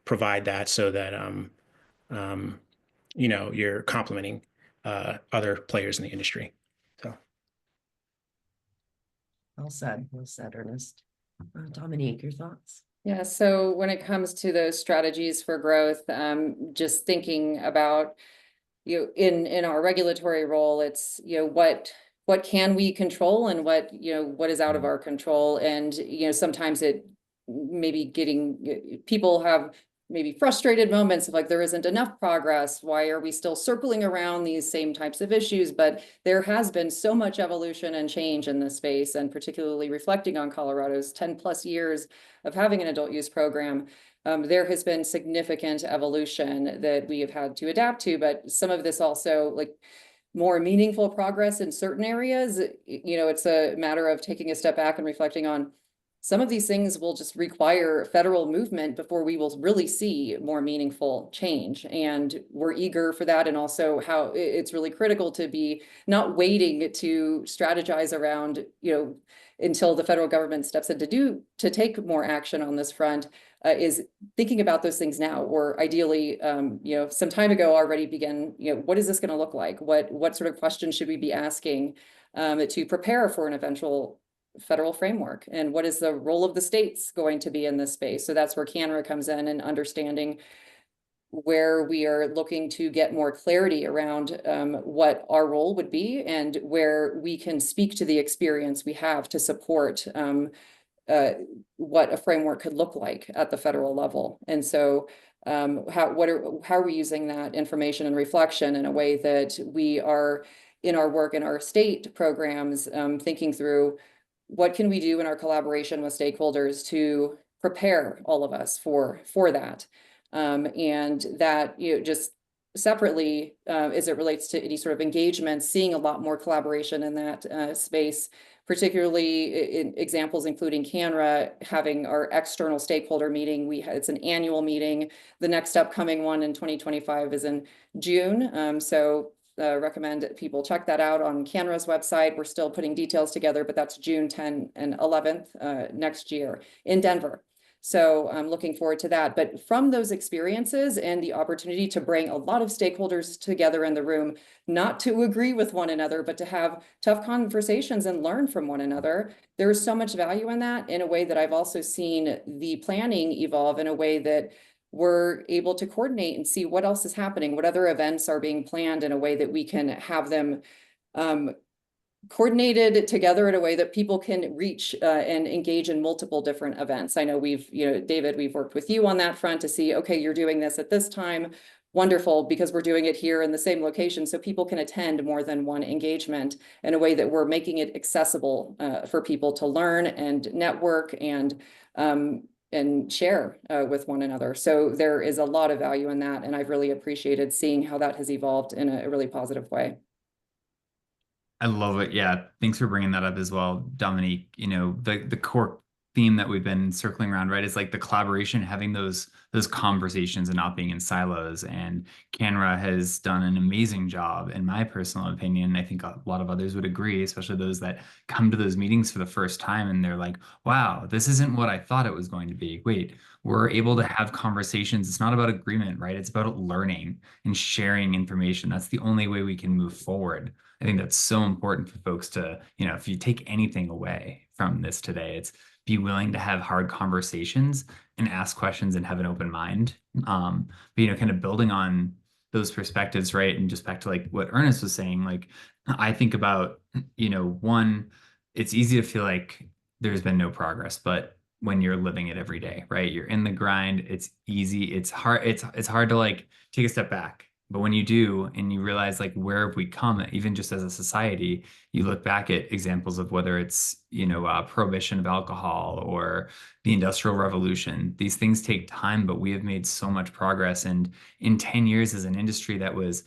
provide that so that um you're complementing other players in the industry. So Well said, Ernest. Dominique, your thoughts? Yeah, so when it comes to those strategies for growth, just thinking about in our regulatory role, it's what can we control and what is out of our control. And sometimes it maybe people have maybe frustrated moments of there isn't enough progress. Why are we still circling around these same types of issues? But there has been so much evolution and change in this space, and particularly reflecting on Colorado's 10+ years of having an adult use program. There has been significant evolution that we have had to adapt to, but some of this also more meaningful progress in certain areas. It's a matter of taking a step back and reflecting on some of these things will just require federal movement before we will really see more meaningful change. And we're eager for that. And also how it's really critical to be not waiting to strategize around, until the federal government steps in to take more action on this front, is thinking about those things now, or ideally, some time ago already begin, what is this going to look like? What sort of questions should we be asking to prepare for an eventual federal framework, and what is the role of the states going to be in this space? So that's where CANNRA comes in, and understanding where we are looking to get more clarity around what our role would be, and where we can speak to the experience we have to support what a framework could look like at the federal level. And so how are we using that information and reflection in a way that we are in our work in our state programs, thinking through what can we do in our collaboration with stakeholders to prepare all of us for that, and that just separately as it relates to any sort of engagement, seeing a lot more collaboration in that space, particularly in examples including CANNRA having our external stakeholder meeting. It's an annual meeting. The next upcoming one in 2025 is in June. So recommend people check that out on CANNRA's website. We're still putting details together, but that's June 10 and 11th next year in Denver. So I'm looking forward to that. But from those experiences and the opportunity to bring a lot of stakeholders together in the room, not to agree with one another, but to have tough conversations and learn from one another, there is so much value in that, in a way that I've also seen the planning evolve in a way that we're able to coordinate and see what else is happening, what other events are being planned in a way that we can have them coordinated together in a way that people can reach and engage in multiple different events. I know David, we've worked with you on that front to see, okay, you're doing this at this time. Wonderful, because we're doing it here in the same location, so people can attend more than one engagement in a way that we're making it accessible for people to learn and network and share with one another. So there is a lot of value in that, and I've really appreciated seeing how that has evolved in a really positive way. I love it. Yeah. Thanks for bringing that up as well, Dominique. The core theme that we've been circling around, right, is like the collaboration, having those conversations and not being in silos. And CANNRA has done an amazing job, in my personal opinion. I think a lot of others would agree, especially those that come to those meetings for the first time and they're like, wow, this isn't what I thought it was going to be. Wait, we're able to have conversations. It's not about agreement, right? It's about learning and sharing information. That's the only way we can move forward. I think that's so important for folks to, if you take anything away from this today, it's be willing to have hard conversations and ask questions and have an open mind. But, kind of building on those perspectives, right? And just back to like what Ernest was saying, like I think about, one, it's easy to feel like there's been no progress, but when you're living it every day, right? You're in the grind, it's easy, it's hard, it's hard to like take a step back. But when you do, and you realize like where have we come, even just as a society, you look back at examples of whether it's, prohibition of alcohol or the Industrial Revolution. These things take time, but we have made so much progress. And in 10 years as an industry that was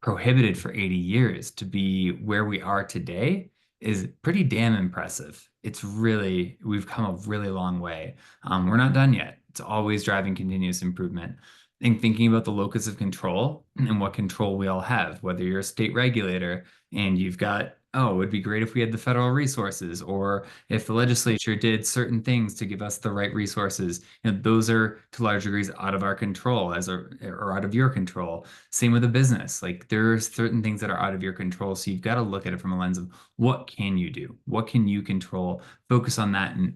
prohibited for 80 years, to be where we are today is pretty damn impressive. We've come a really long way. We're not done yet. It's always driving continuous improvement. And thinking about the locus of control and what control we all have, whether you're a state regulator and you've got, oh, it would be great if we had the federal resources, or if the legislature did certain things to give us the right resources. Those are to large degrees out of our control or out of your control. Same with a business. Like there's certain things that are out of your control. So you've got to look at it from a lens of what can you do? What can you control? Focus on that and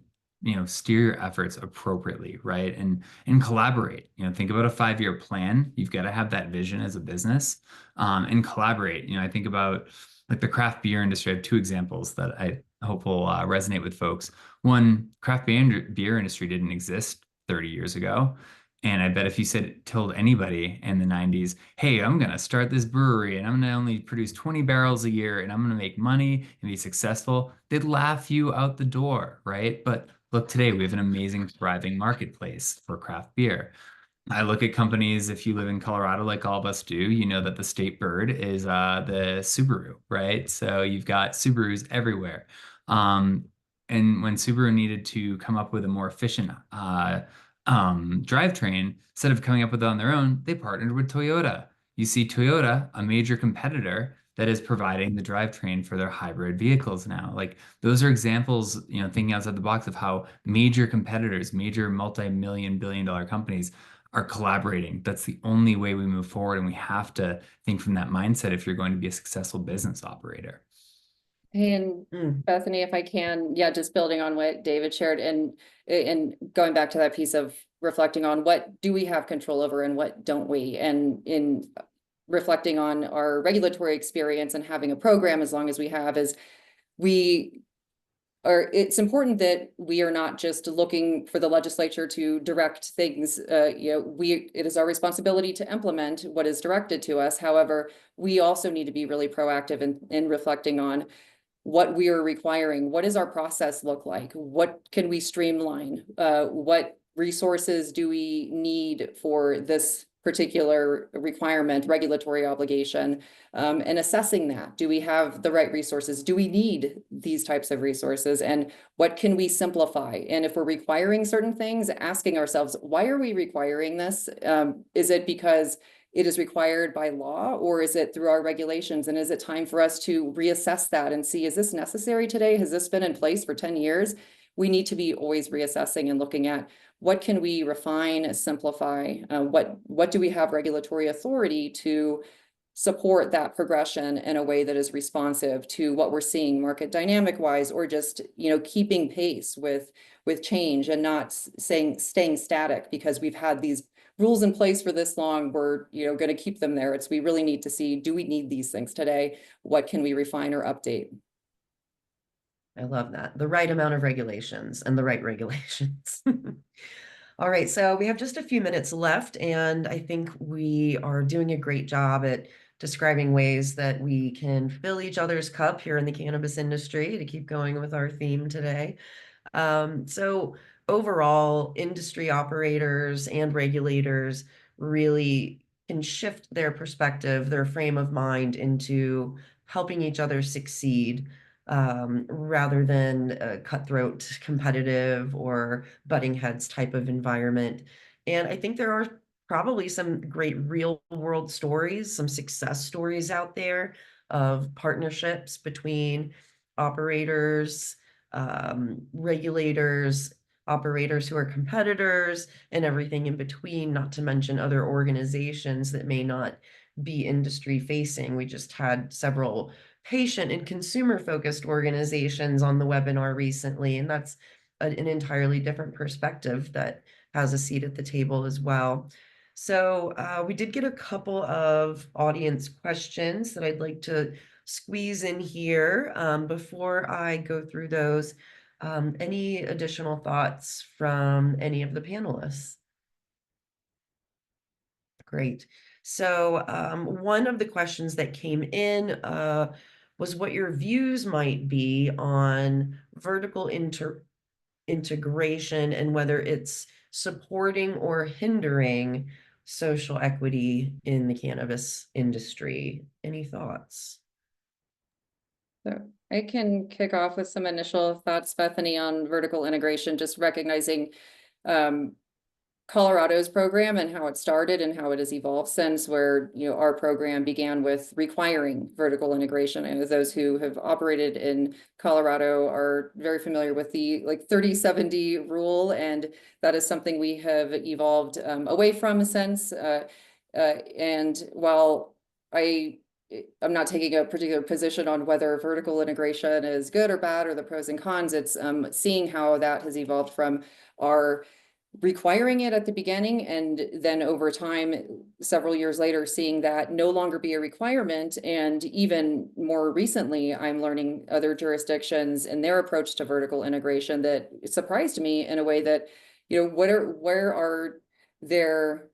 steer your efforts appropriately, right? And collaborate. Think about a 5-year plan. You've got to have that vision as a business, and collaborate. I think about like the craft beer industry. I have 2 examples that I hope will resonate with folks. One, craft beer industry didn't exist 30 years ago. And I bet if you told anybody in the 90s, hey, I'm going to start this brewery and I'm going to only produce 20 barrels a year and I'm going to make money and be successful, they'd laugh you out the door, right? But look, today we have an amazing, thriving marketplace for craft beer. I look at companies, if you live in Colorado, like all of us do, you know that the state bird is the Subaru, right? So you've got Subarus everywhere. And when Subaru needed to come up with a more efficient drivetrain, instead of coming up with it on their own, they partnered with Toyota. You see Toyota, a major competitor, that is providing the drivetrain for their hybrid vehicles now. Like those are examples, thinking outside the box of how major competitors, major multi-million, billion-dollar companies are collaborating. That's the only way we move forward. And we have to think from that mindset if you're going to be a successful business operator. And Bethany, if I can, just building on what David shared and going back to that piece of reflecting on what do we have control over and what don't we, and in reflecting on our regulatory experience and having a program as long as we have, it's important that we are not just looking for the legislature to direct things. It is our responsibility to implement what is directed to us. However, we also need to be really proactive in reflecting on what we are requiring. What does our process look like? What can we streamline? What resources do we need for this particular requirement, regulatory obligation, and assessing that? Do we have the right resources? Do we need these types of resources? And what can we simplify? And if we're requiring certain things, asking ourselves, why are we requiring this? Is it because it is required by law, or is it through our regulations? And is it time for us to reassess that and see, is this necessary today? Has this been in place for 10 years? We need to be always reassessing and looking at what can we refine, simplify? What do we have regulatory authority to support that progression in a way that is responsive to what we're seeing market dynamic wise, or just, keeping pace with change and not staying static because we've had these rules in place for this long. We're, going to keep them there. We really need to see, do we need these things today? What can we refine or update? I love that. The right amount of regulations and the right regulations. All right, so we have just a few minutes left, and I think we are doing a great job at describing ways that we can fill each other's cup here in the cannabis industry, to keep going with our theme today. So overall, industry operators and regulators really can shift their perspective, their frame of mind into helping each other succeed, rather than a cutthroat, competitive, or butting heads type of environment. And I think there are probably some great real world stories, some success stories out there of partnerships between operators, regulators, operators who are competitors, and everything in between, not to mention other organizations that may not be industry facing. We just had several patient and consumer focused organizations on the webinar recently, and that's an entirely different perspective that has a seat at the table as well. So we did get a couple of audience questions that I'd like to squeeze in here. Before I go through those, any additional thoughts from any of the panelists? Great. So one of the questions that came in was what your views might be on vertical integration and whether it's supporting or hindering social equity in the cannabis industry. Any thoughts? So I can kick off with some initial thoughts, Bethany, on vertical integration, just recognizing Colorado's program and how it started and how it has evolved since, where, our program began with requiring vertical integration. And those who have operated in Colorado are very familiar with the 30/70 rule. And that is something we have evolved away from since. And while I'm not taking a particular position on whether vertical integration is good or bad or the pros and cons, it's seeing how that has evolved from our requiring it at the beginning, and then over time, several years later, seeing that no longer be a requirement. And even more recently, I'm learning other jurisdictions and their approach to vertical integration that surprised me in a way that, where are their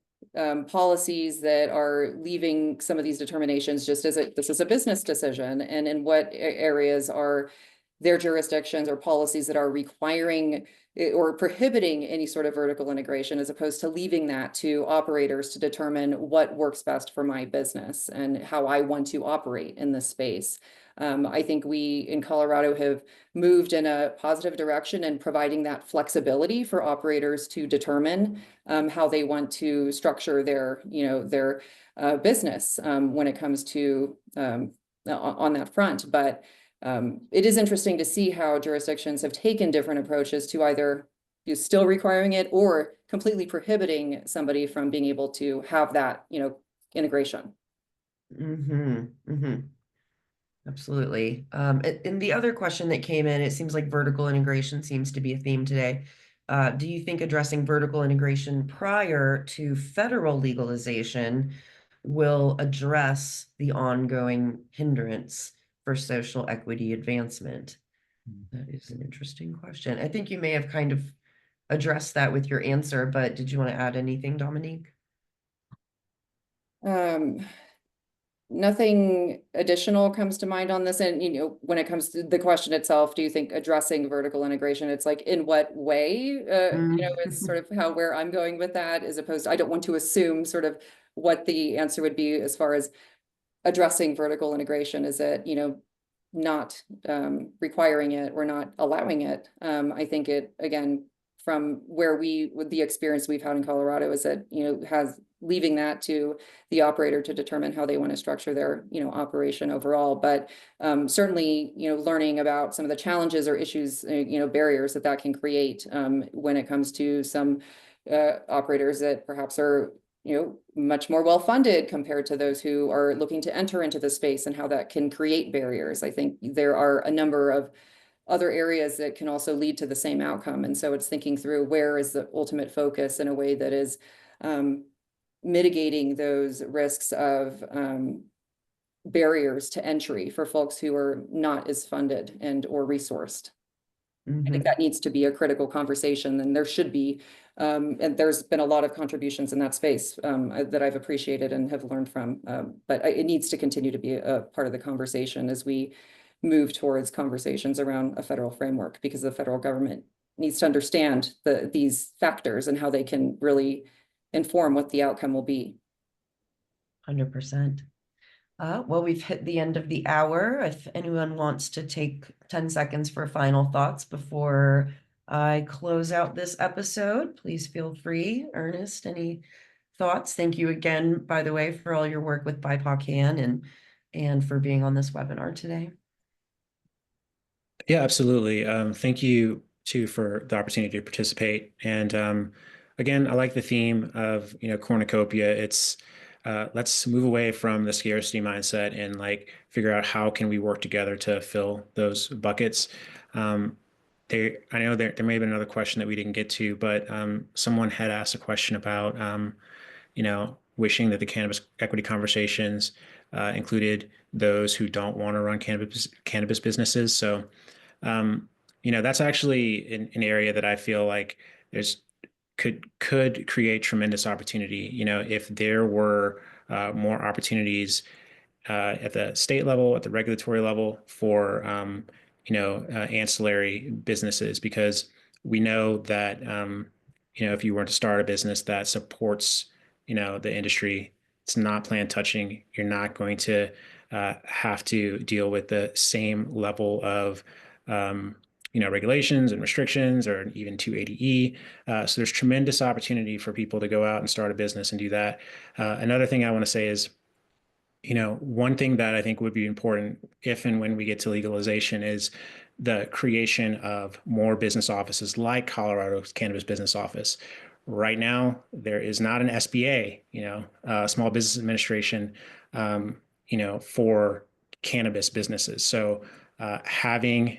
policies that are leaving some of these determinations just as this is a business decision, and in what areas are their jurisdictions or policies that are requiring or prohibiting any sort of vertical integration, as opposed to leaving that to operators to determine what works best for my business and how I want to operate in this space. I think we in Colorado have moved in a positive direction in providing that flexibility for operators to determine how they want to structure their, business when it comes to on that front. But it is interesting to see how jurisdictions have taken different approaches to either still requiring it or completely prohibiting somebody from being able to have that, integration. Absolutely. And the other question that came in, it seems like vertical integration seems to be a theme today. Do you think addressing vertical integration prior to federal legalization will address the ongoing hindrance for social equity advancement? That is an interesting question. I think you may have kind of addressed that with your answer, but did you want to add anything, Dominique? Nothing additional comes to mind on this. And, when it comes to the question itself, do you think addressing vertical integration, it's like, in what way, is sort of where I'm going with that, as opposed to, I don't want to assume sort of what the answer would be as far as addressing vertical integration. Is it, not requiring it or not allowing it? I think it, again, from where with the experience we've had in Colorado is that, leaving that to the operator to determine how they want to structure their, operation overall. But certainly, learning about some of the challenges or issues, barriers that can create when it comes to some operators that perhaps are, much more well-funded compared to those who are looking to enter into the space, and how that can create barriers. I think there are a number of other areas that can also lead to the same outcome. And so it's thinking through where is the ultimate focus in a way that is mitigating those risks of barriers to entry for folks who are not as funded and or resourced. I think that needs to be a critical conversation, and there should be, and there's been a lot of contributions in that space that I've appreciated and have learned from, but it needs to continue to be a part of the conversation as we move towards conversations around a federal framework, because the federal government needs to understand these factors and how they can really inform what the outcome will be. 100%. Well, we've hit the end of the hour. If anyone wants to take 10 seconds for final thoughts before I close out this episode, please feel free. Ernest, any thoughts? Thank you again, by the way, for all your work with BIPOCann and for being on this webinar today. Yeah, absolutely. Thank you too for the opportunity to participate. And again, I like the theme of, Cornucopia. It's let's move away from the scarcity mindset and like figure out how can we work together to fill those buckets. I know there may have been another question that we didn't get to, but someone had asked a question about, wishing that the cannabis equity conversations included those who don't want to run cannabis businesses. So, that's actually an area that I feel like could create tremendous opportunity. If there were more opportunities at the state level, at the regulatory level for ancillary businesses, because we know that if you were to start a business that supports the industry, it's not plant touching. You're not going to have to deal with the same level of regulations and restrictions, or even 280E. So there's tremendous opportunity for people to go out and start a business and do that. Another thing I want to say is, one thing that I think would be important if and when we get to legalization is the creation of more business offices like Colorado's Cannabis Business Office. Right now, there is not an SBA, Small Business Administration, for cannabis businesses. So having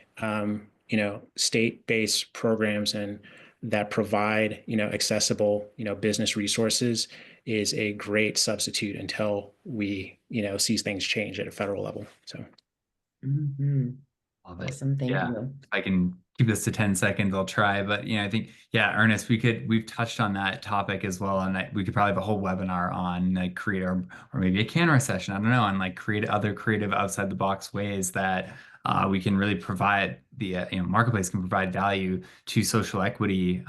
state-based programs and that provide accessible business resources is a great substitute until we see things change at a federal level. So Awesome. Thank you. If I can keep this to 10 seconds, I'll try. But I think, Ernest, we've touched on that topic as well. And we could probably have a whole webinar on like create or maybe a CANNRA session, I don't know, and like create other creative outside the box ways that we can really provide the marketplace can provide value to social equity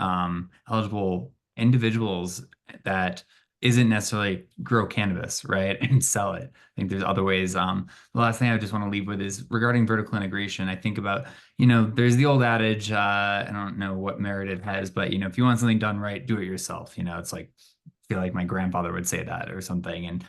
eligible individuals that isn't necessarily grow cannabis, right, and sell it. I think there's other ways. The last thing I just want to leave with is regarding vertical integration. I think about, there's the old adage, I don't know what merit it has, but, if you want something done right, do it yourself. It's like, I feel like my grandfather would say that or something. And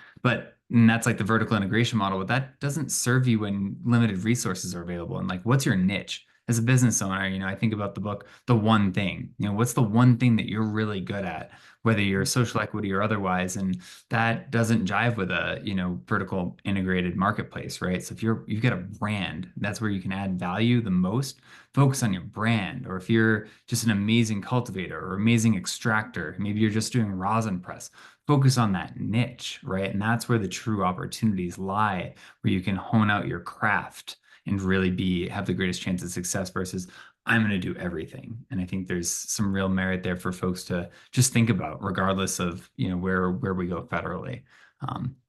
that's like the vertical integration model, but that doesn't serve you when limited resources are available. And like, what's your niche? As a business owner, I think about the book, The One Thing. What's the one thing that you're really good at, whether you're social equity or otherwise, and that doesn't jive with a vertical integrated marketplace, right? So if you've got a brand, that's where you can add value the most. Focus on your brand. Or if you're just an amazing cultivator or amazing extractor, maybe you're just doing rosin press, focus on that niche, right? And that's where the true opportunities lie, where you can hone out your craft and really have the greatest chance of success versus I'm going to do everything. And I think there's some real merit there for folks to just think about, regardless of where we go federally.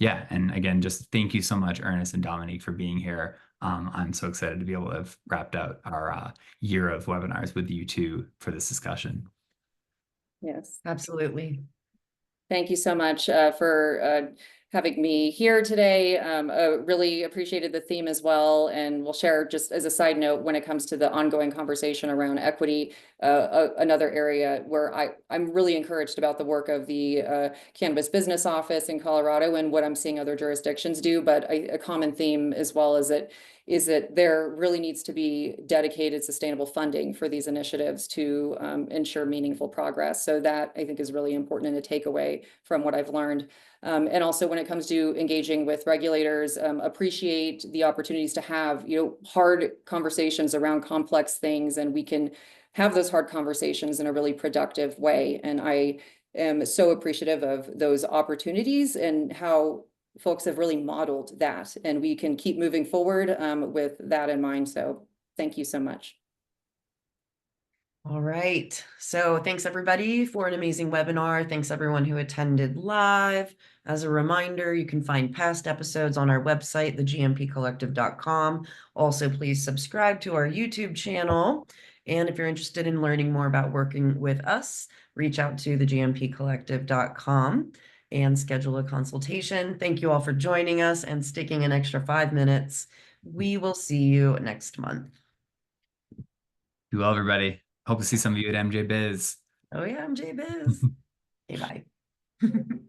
And again, just thank you so much, Ernest and Dominique, for being here. I'm so excited to be able to have wrapped out our year of webinars with you two for this discussion. Yes, absolutely. Thank you so much for having me here today. Really appreciated the theme as well. And we'll share, just as a side note, when it comes to the ongoing conversation around equity, another area where I'm really encouraged about the work of the Cannabis Business Office in Colorado and what I'm seeing other jurisdictions do. But a common theme as well is that there really needs to be dedicated sustainable funding for these initiatives to ensure meaningful progress. So that I think is really important and a takeaway from what I've learned. And also when it comes to engaging with regulators, appreciate the opportunities to have, hard conversations around complex things, and we can have those hard conversations in a really productive way. And I am so appreciative of those opportunities and how folks have really modeled that, and we can keep moving forward with that in mind. So thank you so much. All right. So thanks everybody for an amazing webinar. Thanks everyone who attended live. As a reminder, you can find past episodes on our website, thegmpcollective.com. Also, please subscribe to our YouTube channel. And if you're interested in learning more about working with us, reach out to thegmpcollective.com and schedule a consultation. Thank you all for joining us and sticking an extra 5 minutes. We will see you next month. Be well, everybody. Hope to see some of you at MJ Biz. Oh yeah, MJ Biz. Okay, bye.